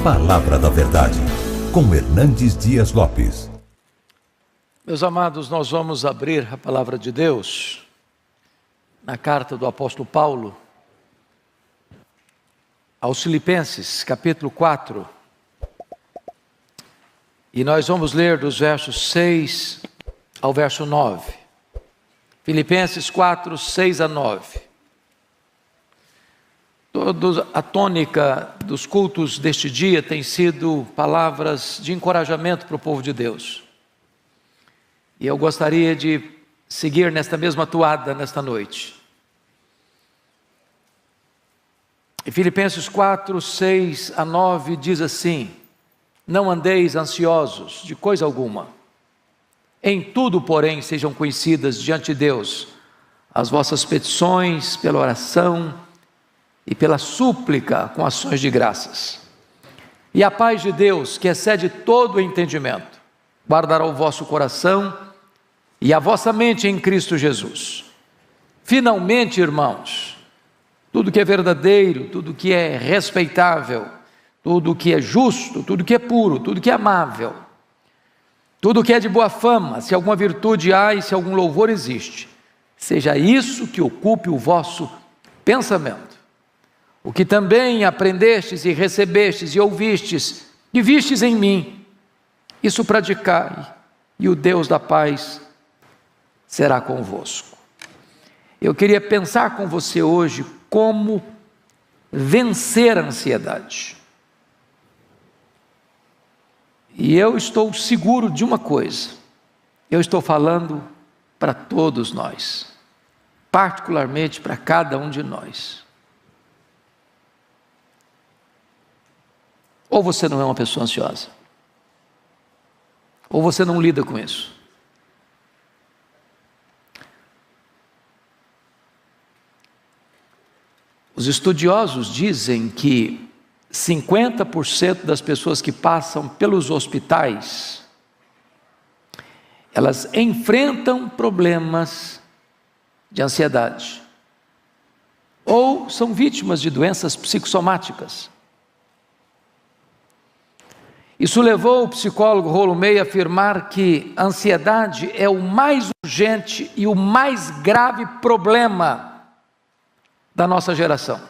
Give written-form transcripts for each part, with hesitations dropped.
Palavra da Verdade, com Hernandes Dias Lopes. Meus amados, nós vamos abrir a Palavra de Deus na carta do apóstolo Paulo aos Filipenses, capítulo 4. E nós vamos ler dos versos 6 ao verso 9. Filipenses 4, 6 a 9. A tônica dos cultos deste dia tem sido palavras de encorajamento para o povo de Deus. E eu gostaria de seguir nesta mesma toada nesta noite. Em Filipenses 4, 6 a 9 diz assim: não andeis ansiosos de coisa alguma. Em tudo, porém, sejam conhecidas diante de Deus as vossas petições pela oração e pela súplica com ações de graças. E a paz de Deus, que excede todo o entendimento, guardará o vosso coração e a vossa mente em Cristo Jesus. Finalmente, irmãos, tudo que é verdadeiro, tudo que é respeitável, tudo que é justo, tudo que é puro, tudo que é amável, tudo que é de boa fama, se alguma virtude há e se algum louvor existe, seja isso que ocupe o vosso pensamento. O que também aprendestes e recebestes e ouvistes e vistes em mim, isso praticai, e o Deus da paz será convosco. Eu queria pensar com você hoje como vencer a ansiedade. E eu estou seguro de uma coisa: eu estou falando para todos nós, particularmente para cada um de nós. Ou você não é uma pessoa ansiosa, ou você não lida com isso. Os estudiosos dizem que 50% das pessoas que passam pelos hospitais, elas enfrentam problemas de ansiedade, ou são vítimas de doenças psicossomáticas. Isso levou o psicólogo Rollo May a afirmar que a ansiedade é o mais urgente e o mais grave problema da nossa geração.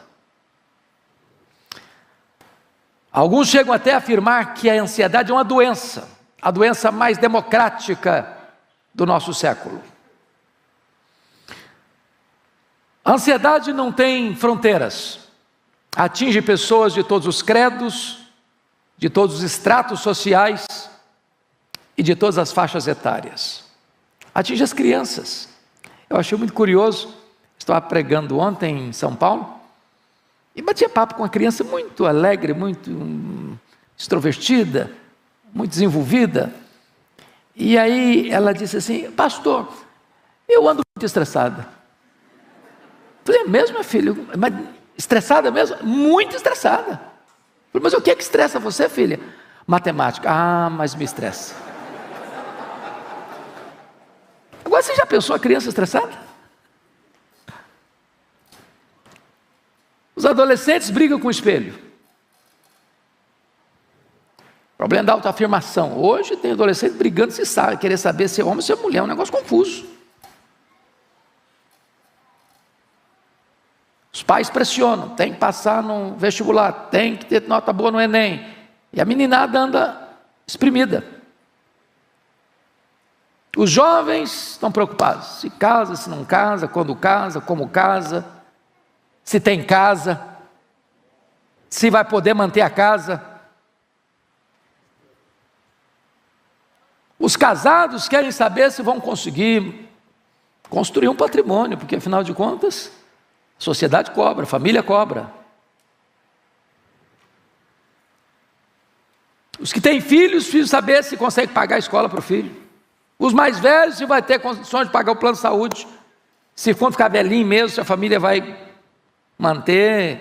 Alguns chegam até a afirmar que a ansiedade é uma doença, a doença mais democrática do nosso século. A ansiedade não tem fronteiras, atinge pessoas de todos os credos, de todos os estratos sociais e de todas as faixas etárias. Atinge as crianças. Eu achei muito curioso, estava pregando ontem em São Paulo, e batia papo com uma criança muito alegre, muito extrovertida, muito desenvolvida. E aí ela disse assim: pastor, eu ando muito estressada. Eu falei: é mesmo, minha filha? Mas estressada mesmo? Muito estressada. Eu falei: mas o que é que estressa você, filha? Matemática. Ah, mas me estressa. Agora, você já pensou a criança estressada? Os adolescentes brigam com o espelho. Problema da autoafirmação. Hoje tem adolescente brigando, se sabe, querer saber se é homem ou se é mulher, é um negócio confuso. Os pais pressionam, tem que passar no vestibular, tem que ter nota boa no Enem. E a meninada anda exprimida. Os jovens estão preocupados, se casa, se não casa, quando casa, como casa, se tem casa, se vai poder manter a casa. Os casados querem saber se vão conseguir construir um patrimônio, porque afinal de contas, a sociedade cobra, a família cobra. Os que têm filhos precisam saber se consegue pagar a escola para o filho. Os mais velhos, se vai ter condições de pagar o plano de saúde. Se quando ficar velhinho mesmo, se a família vai manter,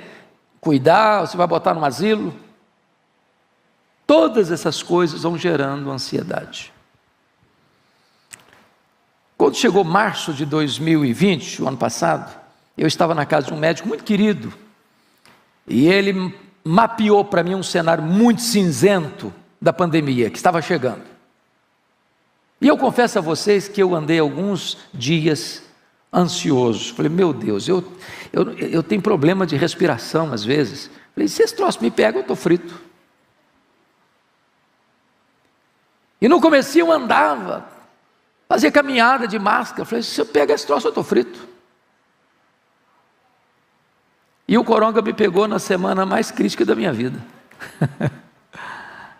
cuidar, ou se vai botar no asilo. Todas essas coisas vão gerando ansiedade. Quando chegou março de 2020, o ano passado, eu estava na casa de um médico muito querido, e ele mapeou para mim um cenário muito cinzento da pandemia que estava chegando. E eu confesso a vocês que eu andei alguns dias ansioso. Falei, meu Deus, eu tenho problema de respiração às vezes. Falei, se esse troço me pega, eu estou frito. E no comecinho eu andava, fazia caminhada de máscara. Falei, se eu pegar esse troço, eu estou frito. E o coronga me pegou na semana mais crítica da minha vida.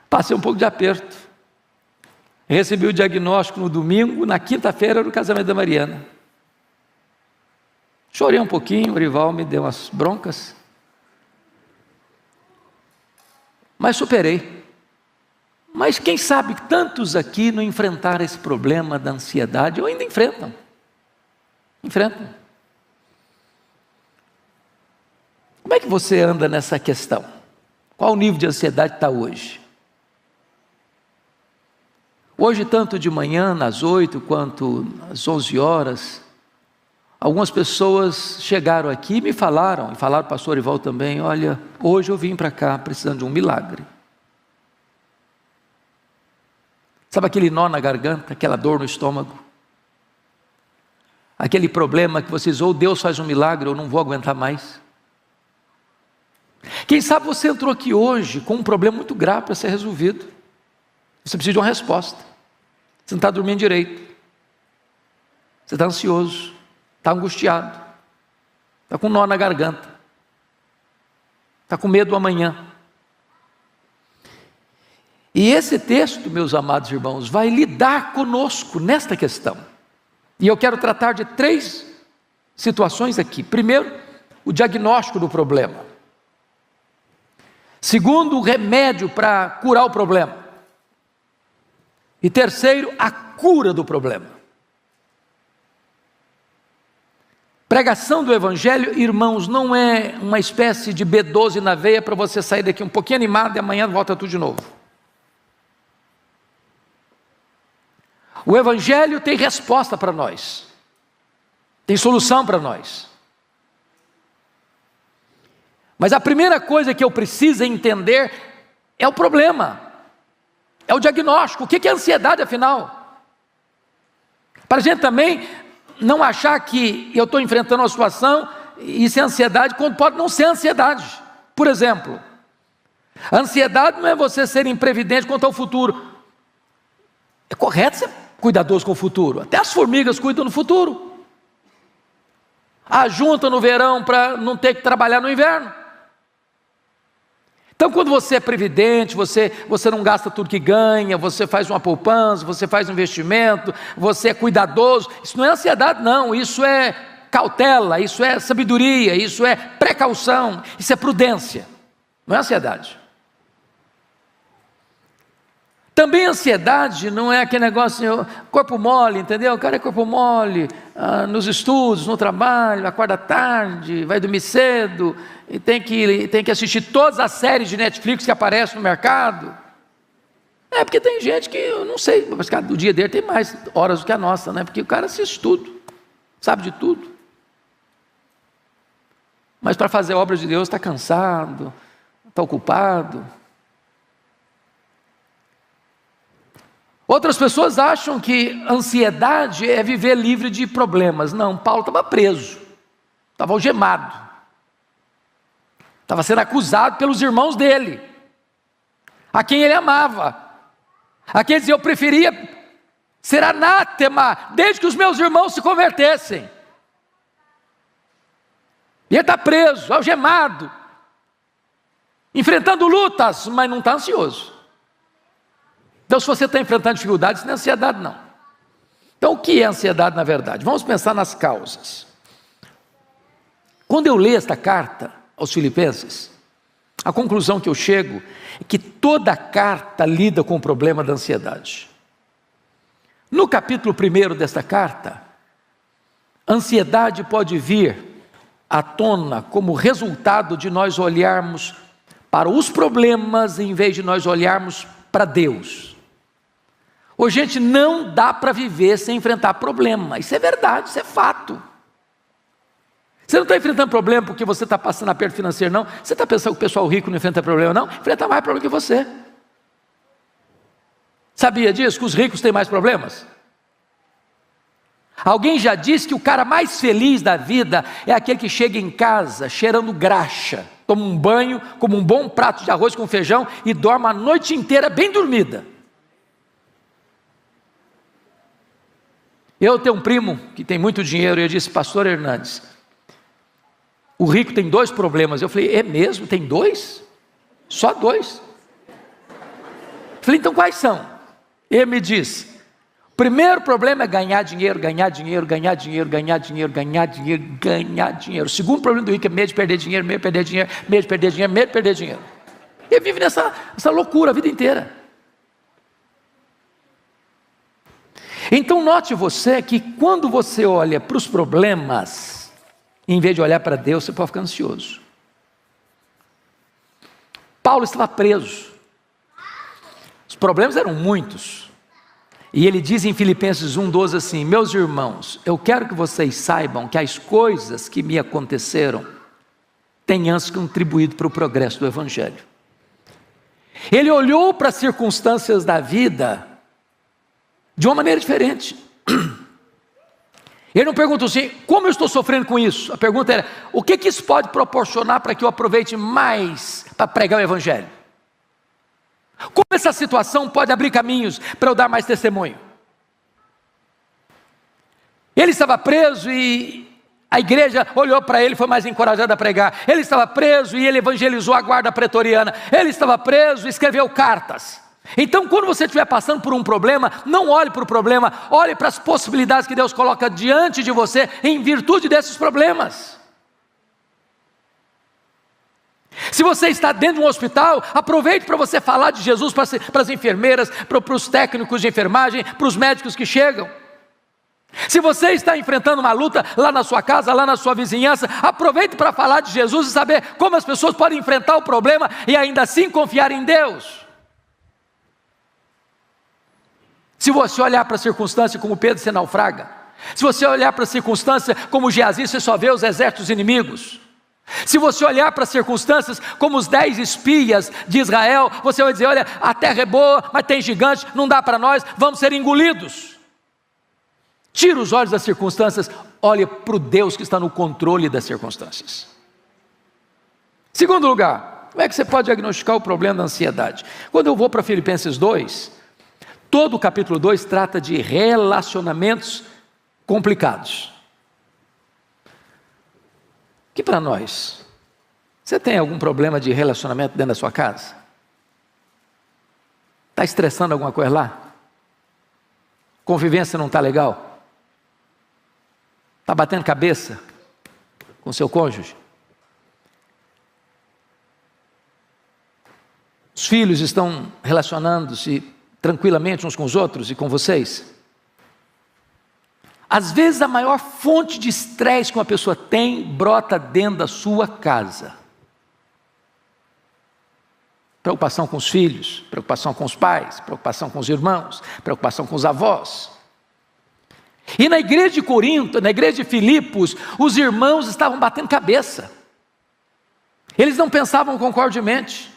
Passei um pouco de aperto. Recebi o diagnóstico no domingo, na quinta-feira era o casamento da Mariana. Chorei um pouquinho, o rival me deu umas broncas. Mas superei. Mas quem sabe tantos aqui não enfrentaram esse problema da ansiedade, ou ainda enfrentam. Enfrentam. Como é que você anda nessa questão? Qual o nível de ansiedade está hoje? Hoje, tanto de manhã, às 8, quanto às 11 horas, algumas pessoas chegaram aqui e me falaram, e falaram para o pastor Ival também, olha, hoje eu vim para cá precisando de um milagre. Sabe aquele nó na garganta, aquela dor no estômago? Aquele problema que vocês, ou Deus faz um milagre, ou não vou aguentar mais. Quem sabe você entrou aqui hoje com um problema muito grave para ser resolvido. Você precisa de uma resposta. Você não está dormindo direito. Você está ansioso. Está angustiado. Está com um nó na garganta. Está com medo do amanhã. E esse texto, meus amados irmãos, vai lidar conosco nesta questão. E eu quero tratar de 3 situações aqui. Primeiro, o diagnóstico do problema. Segundo, o remédio para curar o problema. E terceiro, a cura do problema. Pregação do Evangelho, irmãos, não é uma espécie de B12 na veia para você sair daqui um pouquinho animado e amanhã volta tudo de novo. O Evangelho tem resposta para nós. Tem solução para nós. Mas a primeira coisa que eu preciso entender é o problema, é o diagnóstico. O que é ansiedade, afinal? Para a gente também não achar que eu estou enfrentando uma situação e isso é ansiedade, quando pode não ser ansiedade. Por exemplo, a ansiedade não é você ser imprevidente quanto ao futuro. É correto ser cuidadoso com o futuro, até as formigas cuidam do futuro. Ajuntam no verão para não ter que trabalhar no inverno. Então, quando você é previdente, você não gasta tudo que ganha, você faz uma poupança, você faz um investimento, você é cuidadoso, isso não é ansiedade não, isso é cautela, isso é sabedoria, isso é precaução, isso é prudência, não é ansiedade. Também ansiedade não é aquele negócio, corpo mole, entendeu? O cara é corpo mole, nos estudos, no trabalho, acorda tarde, vai dormir cedo, e tem que assistir todas as séries de Netflix que aparecem no mercado. É porque tem gente que, eu não sei, mas o dia dele tem mais horas do que a nossa, né? Porque o cara assiste tudo, sabe de tudo. Mas para fazer obras de Deus está cansado, está ocupado. Outras pessoas acham que ansiedade é viver livre de problemas. Não, Paulo estava preso, estava algemado, estava sendo acusado pelos irmãos dele, a quem ele amava, a quem ele dizia, eu preferia ser anátema, desde que os meus irmãos se convertessem. E ele está preso, algemado, enfrentando lutas, mas não está ansioso. Então, se você está enfrentando dificuldades, isso não é ansiedade, não. Então, o que é ansiedade, na verdade? Vamos pensar nas causas. Quando eu leio esta carta aos Filipenses, a conclusão que eu chego é que toda a carta lida com o problema da ansiedade. No capítulo 1 desta carta, a ansiedade pode vir à tona como resultado de nós olharmos para os problemas em vez de nós olharmos para Deus. Hoje, gente, não dá para viver sem enfrentar problema. Isso é verdade, isso é fato. Você não está enfrentando problema porque você está passando aperto financeiro, não. Você está pensando que o pessoal rico não enfrenta problema, não? Enfrenta mais problema que você. Sabia disso? Que os ricos têm mais problemas? Alguém já disse que o cara mais feliz da vida é aquele que chega em casa cheirando graxa, toma um banho, come um bom prato de arroz com feijão e dorme a noite inteira bem dormida. Eu tenho um primo que tem muito dinheiro e eu disse: pastor Hernandes, o rico tem 2 problemas. Eu falei: é mesmo? Tem 2? Só 2? Eu falei: então quais são? Ele me disse: o primeiro problema é ganhar dinheiro, ganhar dinheiro, ganhar dinheiro, ganhar dinheiro, ganhar dinheiro, ganhar dinheiro. O segundo problema do rico é medo de perder dinheiro, medo de perder dinheiro, medo de perder dinheiro, medo de perder dinheiro. Ele vive nessa loucura a vida inteira. Então note você que quando você olha para os problemas, em vez de olhar para Deus, você pode ficar ansioso. Paulo estava preso. Os problemas eram muitos. E ele diz em Filipenses 1:12 assim: meus irmãos, eu quero que vocês saibam que as coisas que me aconteceram têm antes contribuído para o progresso do Evangelho. Ele olhou para as circunstâncias da vida de uma maneira diferente. Ele não perguntou assim: como eu estou sofrendo com isso? A pergunta era: o que isso pode proporcionar para que eu aproveite mais para pregar o Evangelho? Como essa situação pode abrir caminhos para eu dar mais testemunho? Ele estava preso e a igreja olhou para ele e foi mais encorajada a pregar. Ele estava preso e ele evangelizou a guarda pretoriana. Ele estava preso e escreveu cartas. Então, quando você estiver passando por um problema, não olhe para o problema, olhe para as possibilidades que Deus coloca diante de você em virtude desses problemas. Se você está dentro de um hospital, aproveite para você falar de Jesus para as enfermeiras, para os técnicos de enfermagem, para os médicos que chegam. Se você está enfrentando uma luta lá na sua casa, lá na sua vizinhança, aproveite para falar de Jesus e saber como as pessoas podem enfrentar o problema e ainda assim confiar em Deus. Se você olhar para a circunstância como Pedro se naufraga, se você olhar para a circunstância como Geazi, você só vê os exércitos inimigos. Se você olhar para as circunstâncias como os 10 espias de Israel, você vai dizer: olha, a terra é boa, mas tem gigante, não dá para nós, vamos ser engolidos. Tira os olhos das circunstâncias, olhe para o Deus que está no controle das circunstâncias. Segundo lugar, como é que você pode diagnosticar o problema da ansiedade? Quando eu vou para Filipenses 2, todo o capítulo 2 trata de relacionamentos complicados. Que para nós, você tem algum problema de relacionamento dentro da sua casa? Está estressando alguma coisa lá? Convivência não está legal? Está batendo cabeça com seu cônjuge? Os filhos estão relacionando-se tranquilamente uns com os outros e com vocês? Às vezes a maior fonte de estresse que uma pessoa tem brota dentro da sua casa. Preocupação com os filhos, preocupação com os pais, preocupação com os irmãos, preocupação com os avós. E na igreja de Corinto, na igreja de Filipos, os irmãos estavam batendo cabeça. Eles não pensavam concordemente.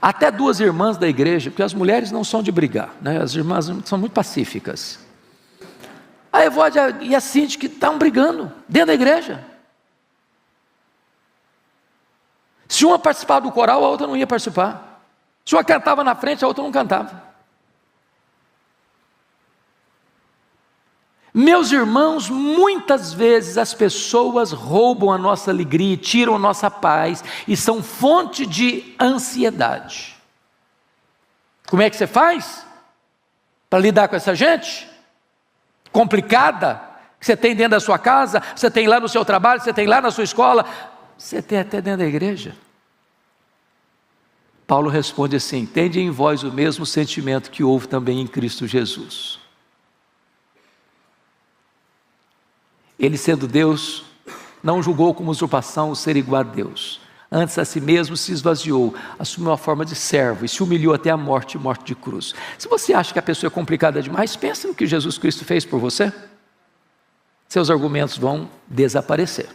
Até 2 irmãs da igreja, porque as mulheres não são de brigar, né? As irmãs são muito pacíficas. A Evódia e a Cinti que estavam brigando dentro da igreja. Se uma participava do coral, a outra não ia participar. Se uma cantava na frente, a outra não cantava. Meus irmãos, muitas vezes as pessoas roubam a nossa alegria, tiram a nossa paz e são fonte de ansiedade. Como é que você faz para lidar com essa gente complicada que você tem dentro da sua casa, você tem lá no seu trabalho, você tem lá na sua escola, você tem até dentro da igreja? Paulo responde assim: tende em vós o mesmo sentimento que houve também em Cristo Jesus. Ele, sendo Deus, não julgou como usurpação o ser igual a Deus. Antes a si mesmo se esvaziou, assumiu a forma de servo e se humilhou até a morte de cruz. Se você acha que a pessoa é complicada demais, pensa no que Jesus Cristo fez por você. seus argumentos vão desaparecer.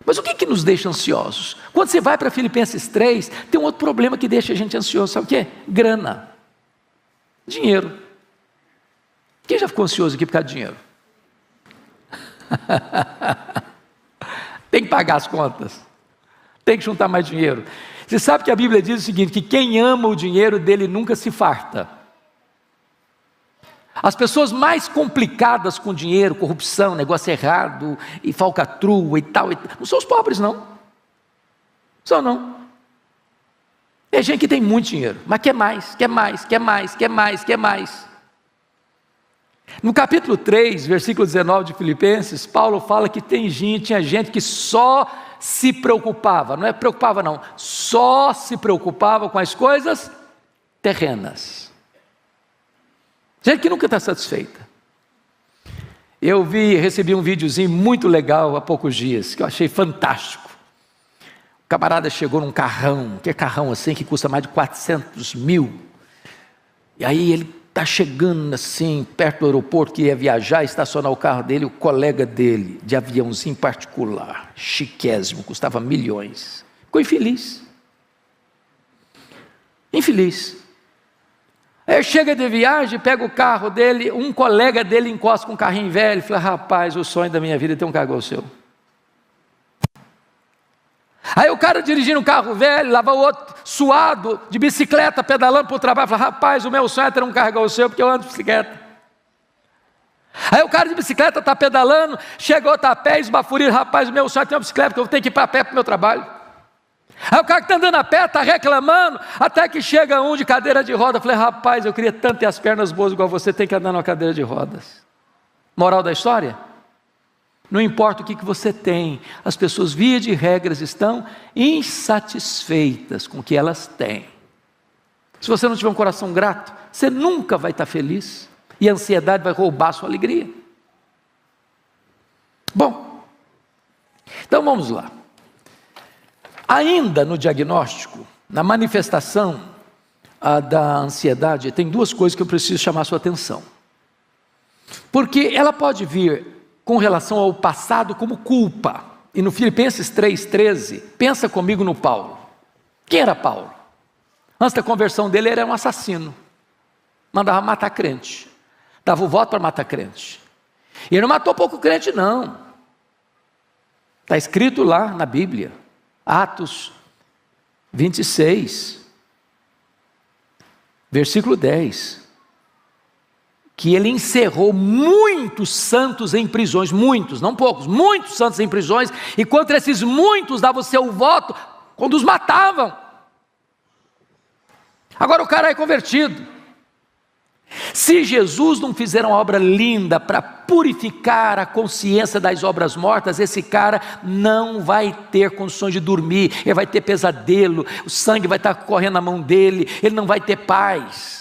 Mas o que nos deixa ansiosos? Quando você vai para Filipenses 3, tem um outro problema que deixa a gente ansioso, sabe o quê? Grana, dinheiro. Quem já ficou ansioso aqui por causa de dinheiro? Tem que pagar as contas, tem que juntar mais dinheiro. Você sabe que a Bíblia diz o seguinte, que quem ama o dinheiro dele nunca se farta. As pessoas mais complicadas com dinheiro, corrupção, negócio errado, e falcatrua e tal, não são os pobres não, só não. É gente que tem muito dinheiro, mas quer mais, quer mais, quer mais, quer mais, quer mais. No capítulo 3, versículo 19 de Filipenses, Paulo fala que tinha gente que só se preocupava, não é preocupava não, só se preocupava com as coisas terrenas. Gente que nunca está satisfeita. Eu recebi um videozinho muito legal há poucos dias, que eu achei fantástico. O camarada chegou num carrão, que é carrão assim, que custa mais de 400 mil. E aí ele está chegando assim, perto do aeroporto, que ia viajar, estacionar o carro dele, o colega dele, de aviãozinho particular, chiquésimo, custava milhões. Ficou infeliz. Infeliz. Aí chega de viagem, pega o carro dele, um colega dele encosta com um carrinho velho, e fala, rapaz, o sonho da minha vida é ter um carro igual o seu. Aí o cara dirigindo um carro velho, lava o outro suado, de bicicleta, pedalando para o trabalho, fala, rapaz, o meu sonho é ter um carro igual o seu, porque eu ando de bicicleta. Aí o cara de bicicleta está pedalando, chega outro a pé, esbaforido, rapaz, o meu sonho é ter uma bicicleta, porque eu tenho que ir para pé para o meu trabalho. Aí o cara que está andando a pé, está reclamando, até que chega um de cadeira de roda, falei, rapaz, eu queria tanto ter as pernas boas igual você, tem que andar numa cadeira de rodas. Moral da história? Não importa o que você tem, as pessoas via de regras estão insatisfeitas com o que elas têm. Se você não tiver um coração grato, você nunca vai estar feliz, e a ansiedade vai roubar a sua alegria. Bom, então vamos lá. Ainda no diagnóstico, na manifestação da ansiedade, tem duas coisas que eu preciso chamar a sua atenção. Porque ela pode vir com relação ao passado como culpa. E no Filipenses 3,13, pensa comigo no Paulo. Quem era Paulo? Antes da conversão dele, ele era um assassino. Mandava matar crente. Dava o voto para matar crente. E ele não matou pouco crente, não. Está escrito lá na Bíblia. Atos 26, versículo 10, que ele encerrou muitos santos em prisões, muitos, não poucos, muitos santos em prisões, e contra esses muitos dava o seu voto, quando os matavam. Agora o cara é convertido. Se Jesus não fizer uma obra linda para purificar a consciência das obras mortas, esse cara não vai ter condições de dormir, ele vai ter pesadelo, o sangue vai estar correndo na mão dele, ele não vai ter paz.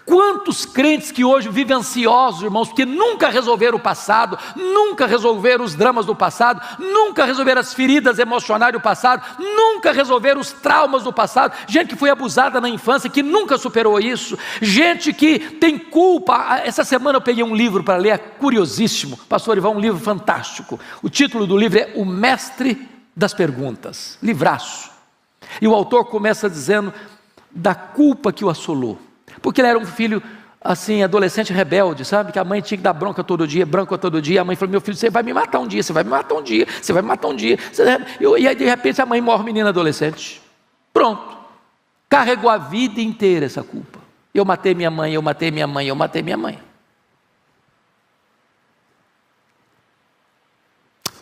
Quantos crentes que hoje vivem ansiosos, irmãos, porque nunca resolveram o passado, nunca resolveram os dramas do passado, nunca resolveram as feridas emocionais do passado, nunca resolveram os traumas do passado, gente que foi abusada na infância, que nunca superou isso, gente que tem culpa. Essa semana eu peguei um livro para ler, é curiosíssimo, pastor Ivan, um livro fantástico, o título do livro é O Mestre das Perguntas, livraço, e o autor começa dizendo da culpa que o assolou, porque ele era um filho assim, adolescente rebelde, sabe, que a mãe tinha que dar bronca todo dia, a mãe falou, meu filho, você vai me matar um dia, você vai me matar um dia, você vai me matar um dia, e aí de repente a mãe morre, menina adolescente, pronto, carregou a vida inteira essa culpa, eu matei minha mãe, eu matei minha mãe, eu matei minha mãe.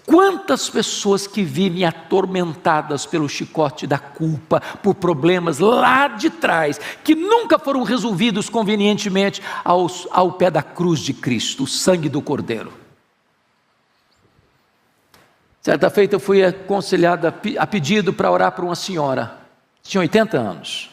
Quantas pessoas que vivem atormentadas pelo chicote da culpa, por problemas lá de trás, que nunca foram resolvidos convenientemente ao pé da cruz de Cristo, o sangue do Cordeiro. Certa feita eu fui aconselhado a pedido para orar por uma senhora, tinha 80 anos,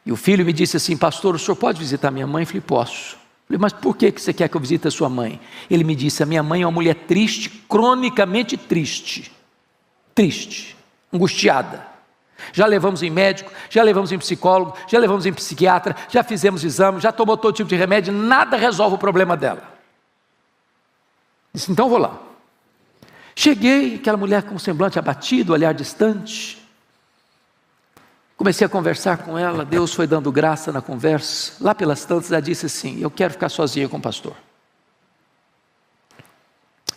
e o filho me disse assim, pastor, o senhor pode visitar minha mãe? Eu falei, posso. Falei, mas por que você quer que eu visite a sua mãe? Ele me disse, a minha mãe é uma mulher triste, cronicamente triste, angustiada. Já levamos em médico, já levamos em psicólogo, já levamos em psiquiatra, já fizemos exame, já tomou todo tipo de remédio, nada resolve o problema dela. Disse, então vou lá. Cheguei, aquela mulher com o semblante abatido, olhar distante. Comecei a conversar com ela, Deus foi dando graça na conversa. Lá pelas tantas ela disse assim, eu quero ficar sozinha com o pastor.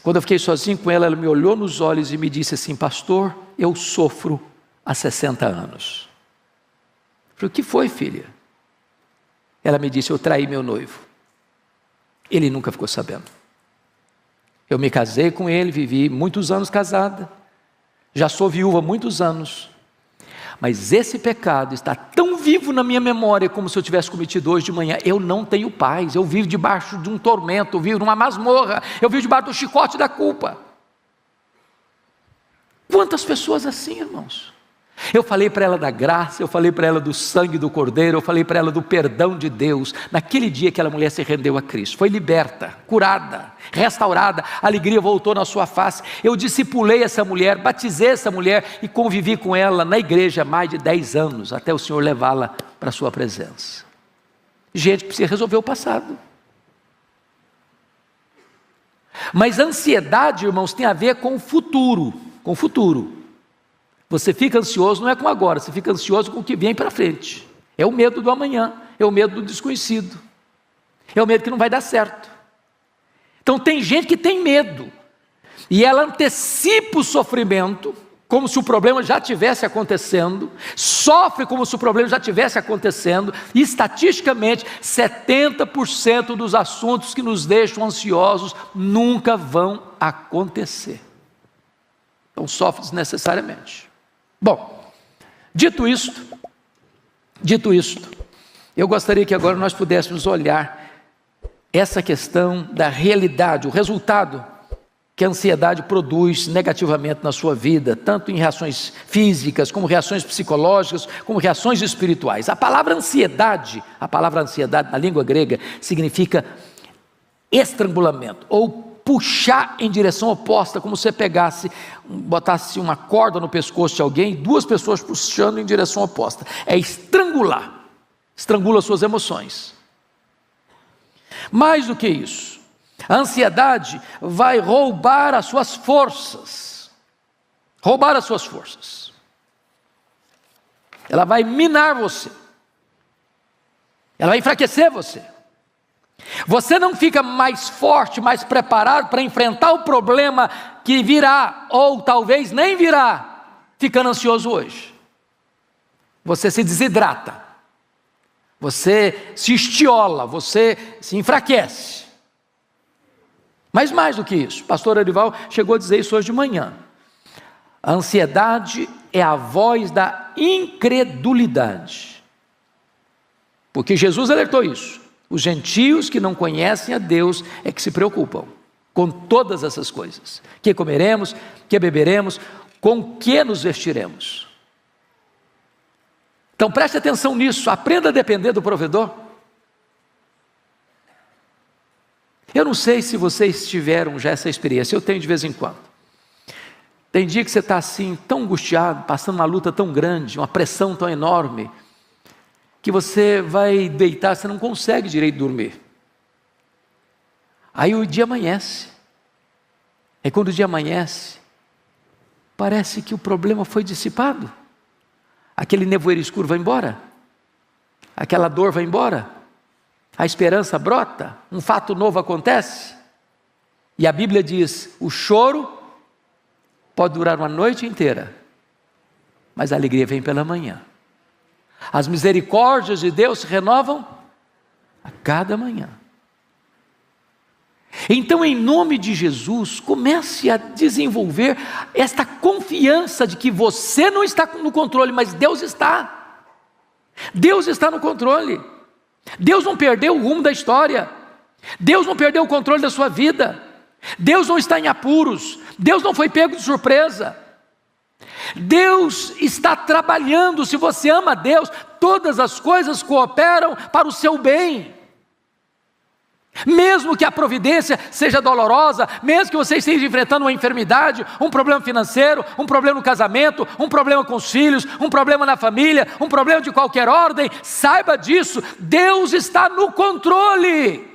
Quando eu fiquei sozinho com ela, ela me olhou nos olhos e me disse assim, pastor, eu sofro há 60 anos. Eu falei, o que foi, filha? Ela me disse, eu traí meu noivo. Ele nunca ficou sabendo. Eu me casei com ele, vivi muitos anos casada, já sou viúva há muitos anos, mas esse pecado está tão vivo na minha memória como se eu tivesse cometido hoje de manhã. Eu não tenho paz, eu vivo debaixo de um tormento, eu vivo numa masmorra, eu vivo debaixo do chicote da culpa. Quantas pessoas assim, irmãos? Eu falei para ela da graça, eu falei para ela do sangue do Cordeiro, eu falei para ela do perdão de Deus. Naquele dia aquela mulher se rendeu a Cristo, foi liberta, curada, restaurada, a alegria voltou na sua face. Eu discipulei essa mulher, batizei essa mulher e convivi com ela na igreja há mais de 10 anos, até o Senhor levá-la para a sua presença. Gente que precisa resolver o passado. Mas a ansiedade, irmãos, tem a ver com o futuro, com o futuro. Você fica ansioso, não é com agora, você fica ansioso com o que vem para frente. É o medo do amanhã, é o medo do desconhecido, é o medo que não vai dar certo. Então tem gente que tem medo, e ela antecipa o sofrimento, como se o problema já estivesse acontecendo, sofre como se o problema já estivesse acontecendo, e estatisticamente 70% dos assuntos que nos deixam ansiosos nunca vão acontecer. Então sofre desnecessariamente. Bom, dito isto, eu gostaria que agora nós pudéssemos olhar essa questão da realidade, o resultado que a ansiedade produz negativamente na sua vida, tanto em reações físicas, como reações psicológicas, como reações espirituais. A palavra ansiedade na língua grega significa estrangulamento, ou puxar em direção oposta, como se você botasse uma corda no pescoço de alguém, duas pessoas puxando em direção oposta. É estrangular, estrangula suas emoções. Mais do que isso, a ansiedade vai roubar as suas forças, ela vai minar você, ela vai enfraquecer você. Você não fica mais forte, mais preparado para enfrentar o problema que virá, ou talvez nem virá, ficando ansioso hoje. Você se desidrata, você se estiola, você se enfraquece. Mas mais do que isso, o pastor Arival chegou a dizer isso hoje de manhã. A ansiedade é a voz da incredulidade, porque Jesus alertou isso. Os gentios que não conhecem a Deus é que se preocupam com todas essas coisas. Que comeremos, que beberemos, com que nos vestiremos. Então preste atenção nisso, aprenda a depender do provedor. Eu não sei se vocês tiveram já essa experiência, eu tenho de vez em quando. Tem dia que você está assim, tão angustiado, passando uma luta tão grande, uma pressão tão enorme, que você vai deitar, você não consegue direito dormir. Aí o dia amanhece. Aí quando o dia amanhece, parece que o problema foi dissipado. Aquele nevoeiro escuro vai embora. Aquela dor vai embora. A esperança brota. Um fato novo acontece. E a Bíblia diz, o choro pode durar uma noite inteira, mas a alegria vem pela manhã. As misericórdias de Deus se renovam a cada manhã. Então, em nome de Jesus, comece a desenvolver esta confiança de que você não está no controle, mas Deus está. Deus está no controle. Deus não perdeu o rumo da história. Deus não perdeu o controle da sua vida. Deus não está em apuros. Deus não foi pego de surpresa. Deus está trabalhando. Se você ama a Deus, todas as coisas cooperam para o seu bem. Mesmo que a providência seja dolorosa, mesmo que você esteja enfrentando uma enfermidade, um problema financeiro, um problema no casamento, um problema com os filhos, um problema na família, um problema de qualquer ordem, saiba disso, Deus está no controle.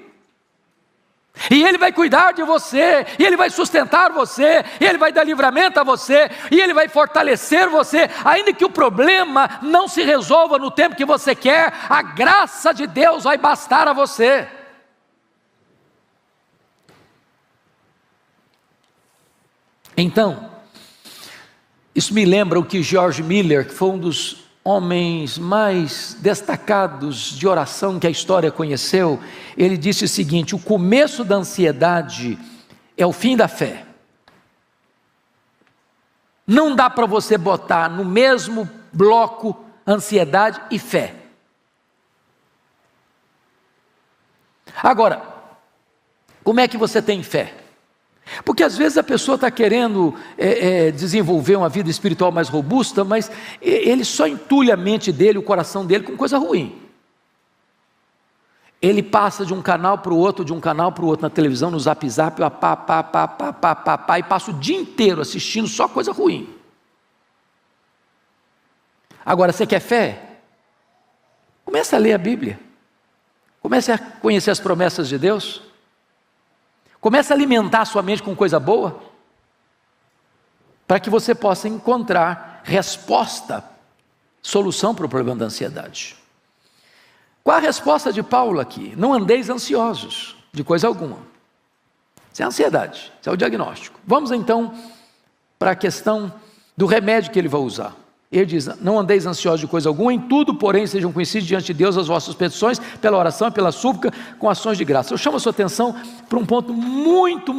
E Ele vai cuidar de você, e Ele vai sustentar você, e Ele vai dar livramento a você, e Ele vai fortalecer você, ainda que o problema não se resolva no tempo que você quer, a graça de Deus vai bastar a você. Então, isso me lembra o que George Miller, que foi um dos homens mais destacados de oração que a história conheceu, ele disse o seguinte: o começo da ansiedade é o fim da fé. Não dá para você botar no mesmo bloco ansiedade e fé. Agora, como é que você tem fé? Porque às vezes a pessoa está querendo desenvolver uma vida espiritual mais robusta, mas ele só entulha a mente dele, o coração dele com coisa ruim. Ele passa de um canal para o outro, na televisão, no zap, e passa o dia inteiro assistindo só coisa ruim. Agora, você quer fé? Comece a ler a Bíblia. Comece a conhecer as promessas de Deus. Comece a alimentar a sua mente com coisa boa, para que você possa encontrar resposta, solução para o problema da ansiedade. Qual a resposta de Paulo aqui? Não andeis ansiosos de coisa alguma. Isso é ansiedade, isso é o diagnóstico. Vamos então para a questão do remédio que ele vai usar. Ele diz: não andeis ansiosos de coisa alguma, em tudo, porém, sejam conhecidos diante de Deus as vossas petições, pela oração e pela súplica, com ações de graça. Eu chamo a sua atenção para um ponto muito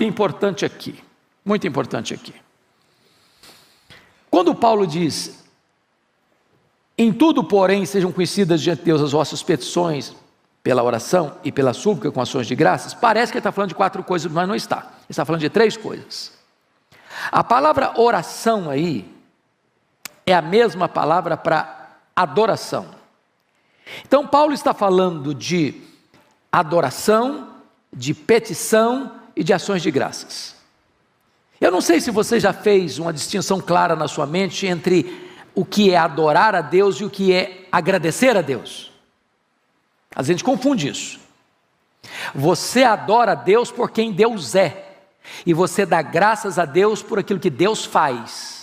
importante aqui. Muito importante aqui. Quando Paulo diz: em tudo, porém, sejam conhecidas diante de Deus as vossas petições, pela oração e pela súplica, com ações de graças, parece que ele está falando de 4 coisas, mas não está. Ele está falando de 3 coisas. A palavra oração aí é a mesma palavra para adoração. Então Paulo está falando de adoração, de petição e de ações de graças. Eu não sei se você já fez uma distinção clara na sua mente entre o que é adorar a Deus e o que é agradecer a Deus. A gente confunde isso. Você adora a Deus por quem Deus é, e você dá graças a Deus por aquilo que Deus faz.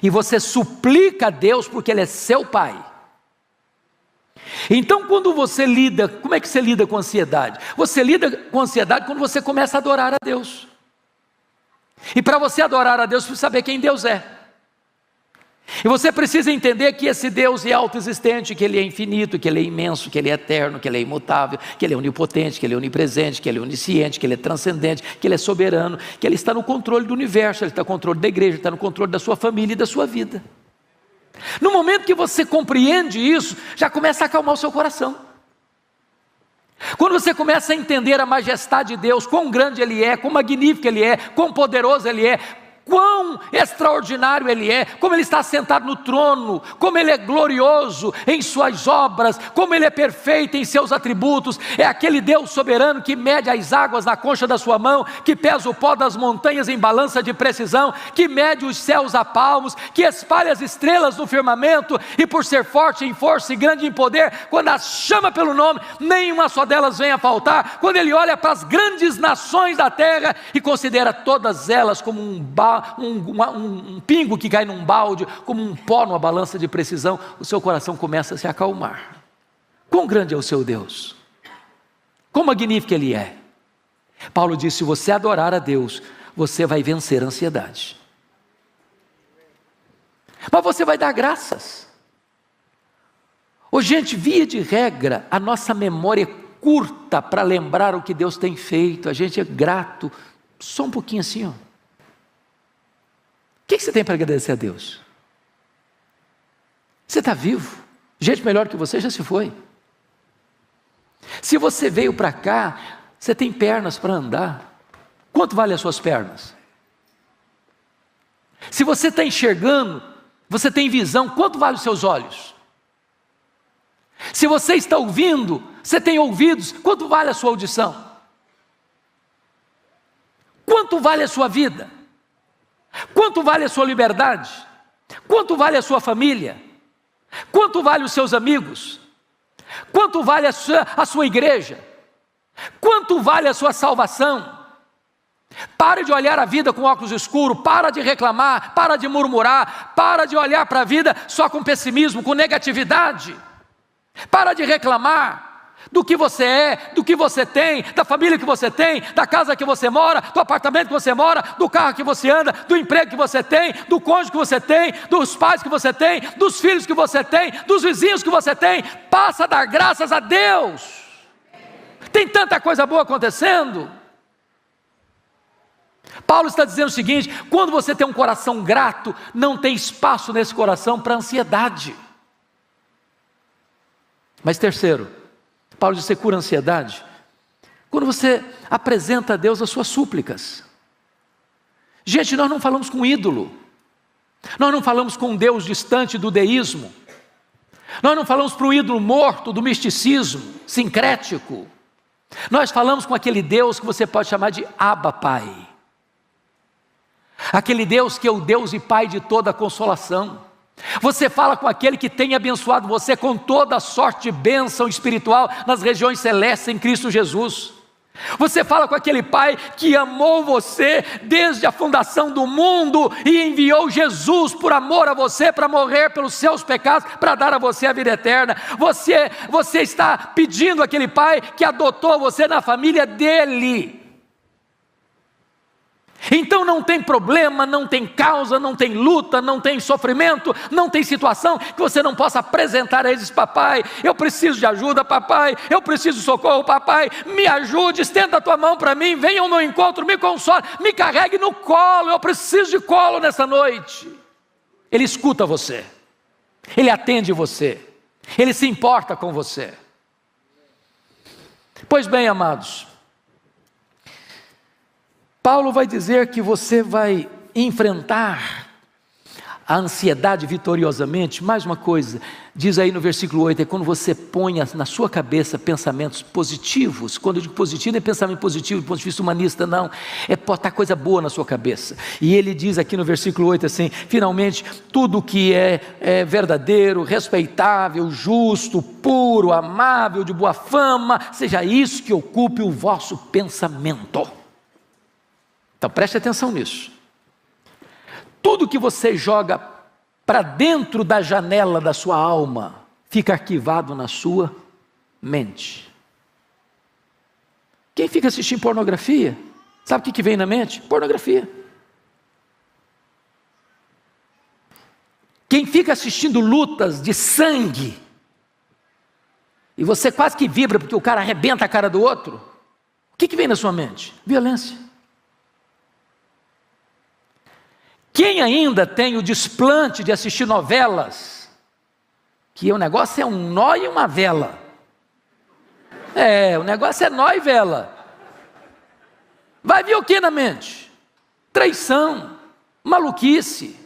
E você suplica a Deus porque Ele é seu Pai. Então quando você lida, como é que você lida com ansiedade? Você lida com ansiedade quando você começa a adorar a Deus. E para você adorar a Deus, você precisa saber quem Deus é. E você precisa entender que esse Deus é autoexistente, que Ele é infinito, que Ele é imenso, que Ele é eterno, que Ele é imutável, que Ele é onipotente, que Ele é onipresente, que Ele é onisciente, que Ele é transcendente, que Ele é soberano, que Ele está no controle do universo, Ele está no controle da igreja, Ele está no controle da sua família e da sua vida. No momento que você compreende isso, já começa a acalmar o seu coração. Quando você começa a entender a majestade de Deus, quão grande Ele é, quão magnífico Ele é, quão poderoso Ele é, quão extraordinário Ele é, como Ele está sentado no trono, como Ele é glorioso em suas obras, como Ele é perfeito em seus atributos, é aquele Deus soberano que mede as águas na concha da sua mão, que pesa o pó das montanhas em balança de precisão, que mede os céus a palmos, que espalha as estrelas no firmamento, e por ser forte em força e grande em poder, quando as chama pelo nome, nenhuma só delas vem a faltar. Quando Ele olha para as grandes nações da terra e considera todas elas como um pingo que cai num balde, como um pó numa balança de precisão, o seu coração começa a se acalmar. Quão grande é o seu Deus, quão magnífico Ele é. Paulo disse: se você adorar a Deus, você vai vencer a ansiedade. Mas você vai dar graças. Ô gente, via de regra, a nossa memória é curta para lembrar o que Deus tem feito. A gente é grato, só um pouquinho assim, ó. O que você tem para agradecer a Deus? Você está vivo. Gente melhor que você já se foi. Se você veio para cá, você tem pernas para andar. Quanto vale as suas pernas? Se você está enxergando, você tem visão, quanto vale os seus olhos? Se você está ouvindo, você tem ouvidos, quanto vale a sua audição? Quanto vale a sua vida? Quanto vale a sua liberdade? Quanto vale a sua família? Quanto vale os seus amigos? Quanto vale a sua igreja? Quanto vale a sua salvação? Pare de olhar a vida com óculos escuros, para de reclamar, para de murmurar, para de olhar para a vida só com pessimismo, com negatividade. Para de reclamar do que você é, do que você tem, da família que você tem, da casa que você mora, do apartamento que você mora, do carro que você anda, do emprego que você tem, do cônjuge que você tem, dos pais que você tem, dos filhos que você tem, dos vizinhos que você tem. Passa a dar graças a Deus. Tem tanta coisa boa acontecendo. Paulo está dizendo o seguinte: quando você tem um coração grato, não tem espaço nesse coração para ansiedade. Mas terceiro, Paulo diz: você cura a ansiedade quando você apresenta a Deus as suas súplicas. Gente, nós não falamos com ídolo, nós não falamos com um Deus distante do deísmo, nós não falamos para o ídolo morto do misticismo sincrético. Nós falamos com aquele Deus que você pode chamar de Abba Pai, aquele Deus que é o Deus e Pai de toda a consolação. Você fala com aquele que tem abençoado você com toda a sorte de bênção espiritual nas regiões celestes em Cristo Jesus. Você fala com aquele Pai que amou você desde a fundação do mundo e enviou Jesus por amor a você para morrer pelos seus pecados, para dar a você a vida eterna. Você está pedindo àquele Pai que adotou você na família dele. Então não tem problema, não tem causa, não tem luta, não tem sofrimento, não tem situação que você não possa apresentar a eles: papai, eu preciso de ajuda, papai, eu preciso de socorro, papai, me ajude, estenda a tua mão para mim, venha ao meu encontro, me console, me carregue no colo, eu preciso de colo nessa noite. Ele escuta você, ele atende você, ele se importa com você. Pois bem, amados, Paulo vai dizer que você vai enfrentar a ansiedade vitoriosamente. Mais uma coisa, diz aí no versículo 8, é quando você põe na sua cabeça pensamentos positivos. Quando eu digo positivo, não é pensamento positivo do ponto de vista humanista, não, é botar coisa boa na sua cabeça. E ele diz aqui no versículo 8 assim: finalmente, tudo que é verdadeiro, respeitável, justo, puro, amável, de boa fama, seja isso que ocupe o vosso pensamento. Então preste atenção nisso. Tudo que você joga para dentro da janela da sua alma fica arquivado na sua mente. Quem fica assistindo pornografia, sabe o que vem na mente? Pornografia. Quem fica assistindo lutas de sangue, e você quase que vibra porque o cara arrebenta a cara do outro, o que vem na sua mente? Violência. Quem ainda tem o desplante de assistir novelas, que o negócio é um nó e uma vela. O negócio é nó e vela. Vai vir o que na mente? Traição, maluquice.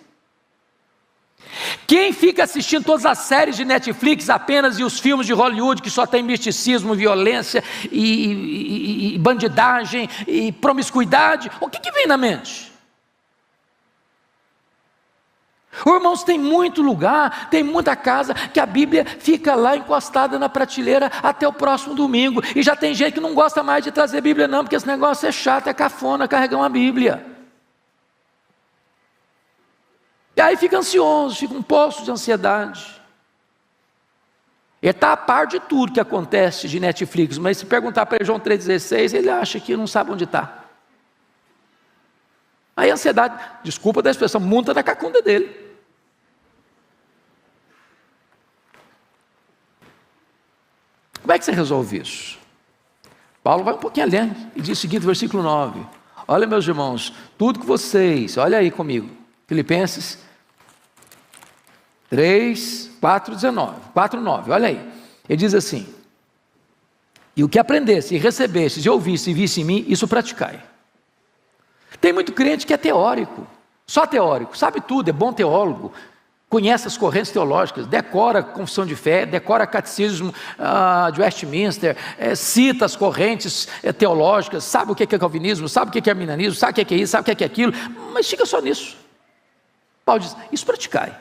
Quem fica assistindo todas as séries de Netflix apenas e os filmes de Hollywood que só tem misticismo, violência e bandidagem e promiscuidade, o que vem na mente? Irmãos, tem muito lugar, tem muita casa que a Bíblia fica lá encostada na prateleira até o próximo domingo, e já tem gente que não gosta mais de trazer Bíblia não, porque esse negócio é chato, é cafona carregar uma Bíblia. E aí fica ansioso, fica um poço de ansiedade. Ele está a par de tudo que acontece de Netflix, mas se perguntar para ele João 3,16, ele acha que não sabe onde está. Aí a ansiedade, desculpa da expressão, monta da cacunda dele. Como é que você resolve isso? Paulo vai um pouquinho além e diz o seguinte, versículo 9: olha, meus irmãos, tudo que vocês, olha aí comigo, Filipenses 4:9, olha aí, ele diz assim: e o que aprendesse, e recebesse, e ouvisse e visse em mim, isso praticai. Tem muito crente que é teórico, só teórico, sabe tudo, é bom teólogo, conhece as correntes teológicas, decora a confissão de fé, decora catecismo de Westminster, cita as correntes teológicas, sabe o que é calvinismo, sabe o que é arminianismo, sabe o que é isso, sabe o que é aquilo, mas fica só nisso. Paulo diz, isso praticai.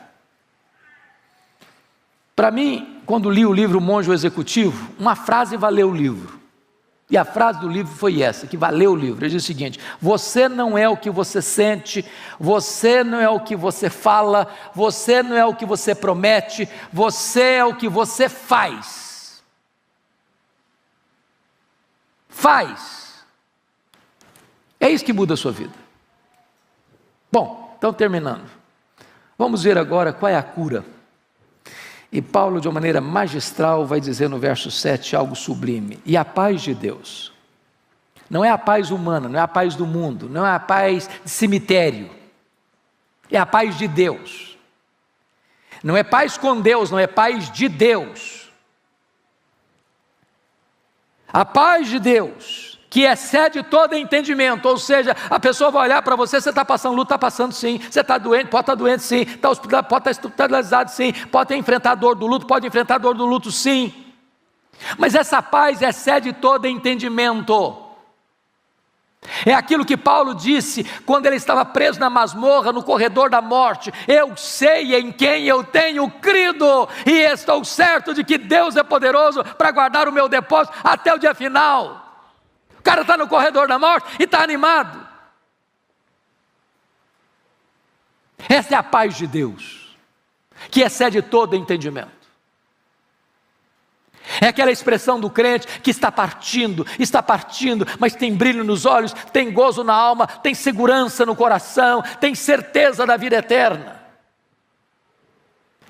Para mim, quando li o livro Monge o Executivo, uma frase valeu o livro. E a frase do livro foi essa, que valeu o livro. Ele diz o seguinte: você não é o que você sente, você não é o que você fala, você não é o que você promete, você é o que você faz. Faz. É isso que muda a sua vida. Bom, então terminando. Vamos ver agora qual é a cura. E Paulo, de uma maneira magistral, vai dizer no verso 7 algo sublime. E a paz de Deus, não é a paz humana, não é a paz do mundo, não é a paz de cemitério, é a paz de Deus. Não é paz com Deus, não é paz de Deus. A paz de Deus, que excede todo entendimento, ou seja, a pessoa vai olhar para você, você está passando luta, está passando sim, você está doente, pode estar doente sim, está hospitalizado, pode estar hospitalizado sim, pode ter enfrentado a dor do luto, pode enfrentar a dor do luto sim, mas essa paz excede todo entendimento. É aquilo que Paulo disse quando ele estava preso na masmorra, no corredor da morte: eu sei em quem eu tenho crido, e estou certo de que Deus é poderoso para guardar o meu depósito até o dia final. O cara está no corredor da morte e está animado. Essa é a paz de Deus, que excede todo entendimento. É aquela expressão do crente que está partindo, mas tem brilho nos olhos, tem gozo na alma, tem segurança no coração, tem certeza da vida eterna.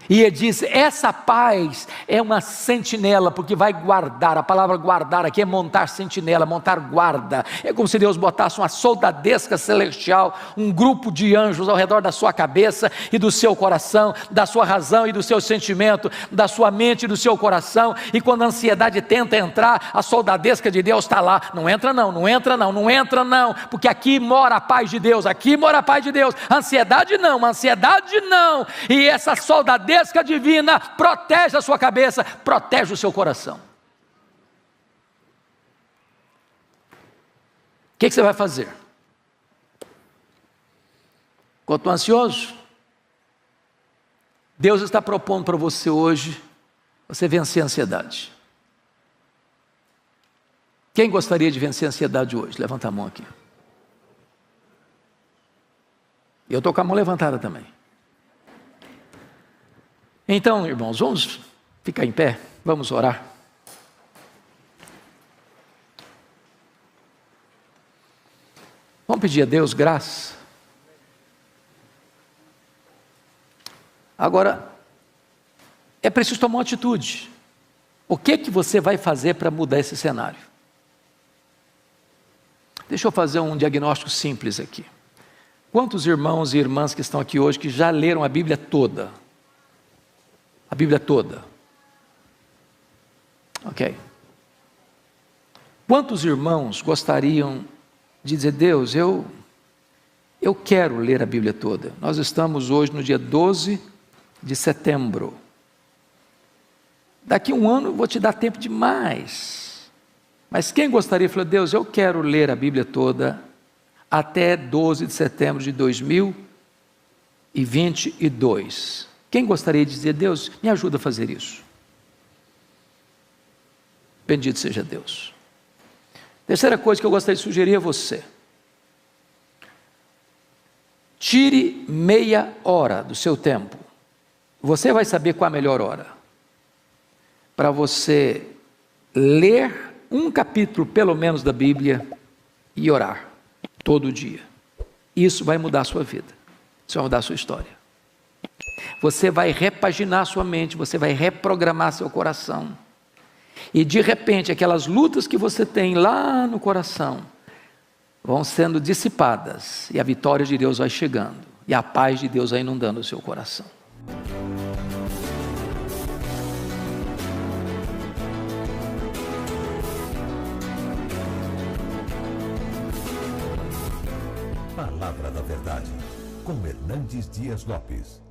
E ele diz, essa paz é uma sentinela, porque vai guardar. A palavra guardar aqui é montar sentinela, montar guarda. É como se Deus botasse uma soldadesca celestial, um grupo de anjos ao redor da sua cabeça e do seu coração, da sua razão e do seu sentimento, da sua mente e do seu coração. E quando a ansiedade tenta entrar, a soldadesca de Deus está lá. Não entra não, não entra não, não entra não, porque aqui mora a paz de Deus, aqui mora a paz de Deus. Ansiedade não, ansiedade não. E essa soldadesca divina protege a sua cabeça, protege o seu coração. O que você vai fazer? Quanto ansioso? Deus está propondo para você hoje, você vencer a ansiedade. Quem gostaria de vencer a ansiedade hoje? Levanta a mão aqui. Eu estou com a mão levantada também. Então, irmãos, vamos ficar em pé, vamos orar. Vamos pedir a Deus graça. Agora, é preciso tomar uma atitude. O que você vai fazer para mudar esse cenário? Deixa eu fazer um diagnóstico simples aqui. Quantos irmãos e irmãs que estão aqui hoje que já leram a Bíblia toda? A Bíblia toda. Ok. Quantos irmãos gostariam de dizer, Deus, eu quero ler a Bíblia toda. Nós estamos hoje no dia 12 de setembro. Daqui a um ano eu vou te dar tempo demais. Mas quem gostaria de falar, Deus, eu quero ler a Bíblia toda até 12 de setembro de 2022. Quem gostaria de dizer, Deus, me ajuda a fazer isso? Bendito seja Deus. Terceira coisa que eu gostaria de sugerir a você. Tire meia hora do seu tempo. Você vai saber qual a melhor hora. Para você ler um capítulo, pelo menos, da Bíblia e orar todo dia. Isso vai mudar a sua vida. Isso vai mudar a sua história. Você vai repaginar sua mente, você vai reprogramar seu coração. E de repente, aquelas lutas que você tem lá no coração vão sendo dissipadas. E a vitória de Deus vai chegando. E a paz de Deus vai inundando o seu coração. Palavra da Verdade, com Hernandes Dias Lopes.